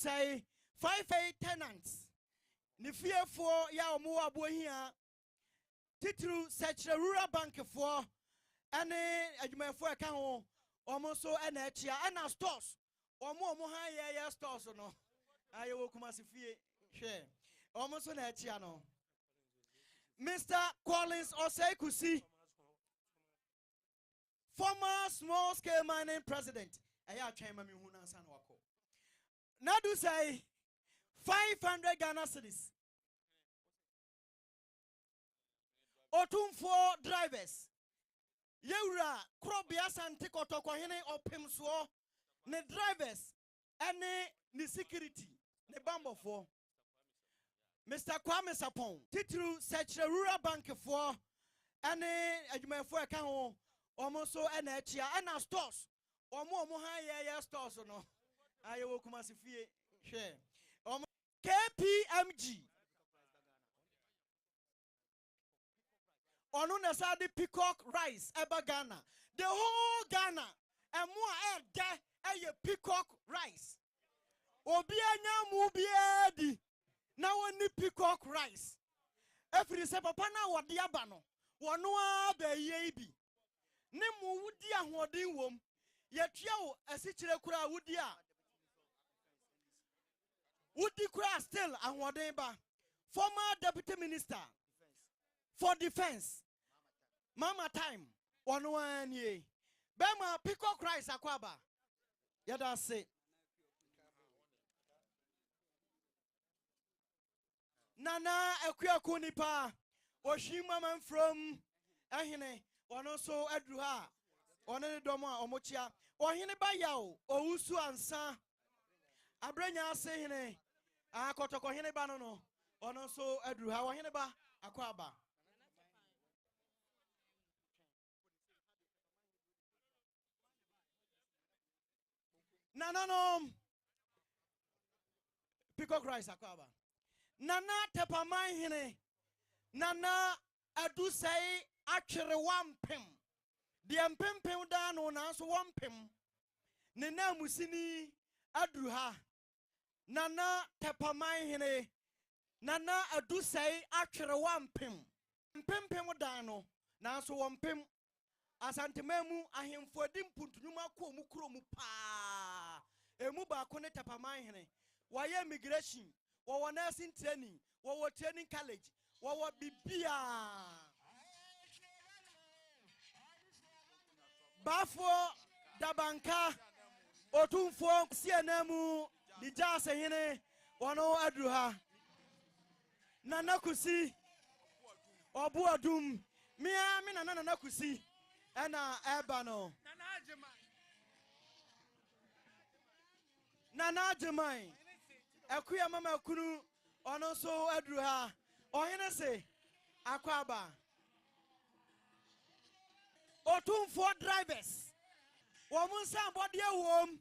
say 5 tenants. Ni fear for ya omo abo hia. Titru search the rural bank for ane adwuma for aka ho. Omo so na achia na stores. Omo ha ya stores no. Aye wo kumasi fie. Hwe. Omo so na achia no. Mr. Collins Osei-Kusi, former small scale mining president. Aya chema mi huna san wako. Nadu say 500 Ghana cedis. Otumfo drivers. Yeura krobia sante kotoko hene Opemsuo ne drivers ene ni security ne bambo for. Mr. Kwame Sapon, titru search the rural bank for ene adwuma for aka ho almost so na achia na stores. Omo ha ya stores no. Aye wo kumasi fie. Hwe. KPMG. Onu na sa the peacock rice eba Ghana. The whole Ghana emo e peacock rice. Obi anya mu bi na woni peacock rice. Efiri se papa na wode aba no. Wono a ba ye bi. Ne mu wudi ahoden wom. Yetua wo asikyire kura wudi a. Wudi kura still ahoden ba. Former deputy minister for defense. Mama time. Wono an ye. Bema peacock rice akwaba. Yada say. Nana Ekuyaku nipa Oshima man from Ahine Onoso Edruha One Doma Omochia Ohine Bayao Ousu Ansa Abrenya Sehine Akotoko Hine Banono Onoso Edruha Ohine Ba Akwaba Nana no Peacock rice Akwaba Nana Tepamai Hine Nana Edusei Achere Wampim. The Ampim down on us Wampim. Nena Musini Adruha Nana Tepamai Hine Nana Edusei Achere Wampim. Pimpim dano Naso Wampim Asantememu Ahim for Dimput Numako Mukro Mupa Emuba Kone Tepamai Hine. Why immigration? What nursing training? What training college? What bibia? Bafo Dabanka Otumfo CNMU Dijase Hine Wano Adruha Nanakusi Obu Adum Mia Nanakusi Ena Ebano Nana Jamai Akuya mama kunu ono so adruha ohene se akwaba Otumfo drivers womunsa body wom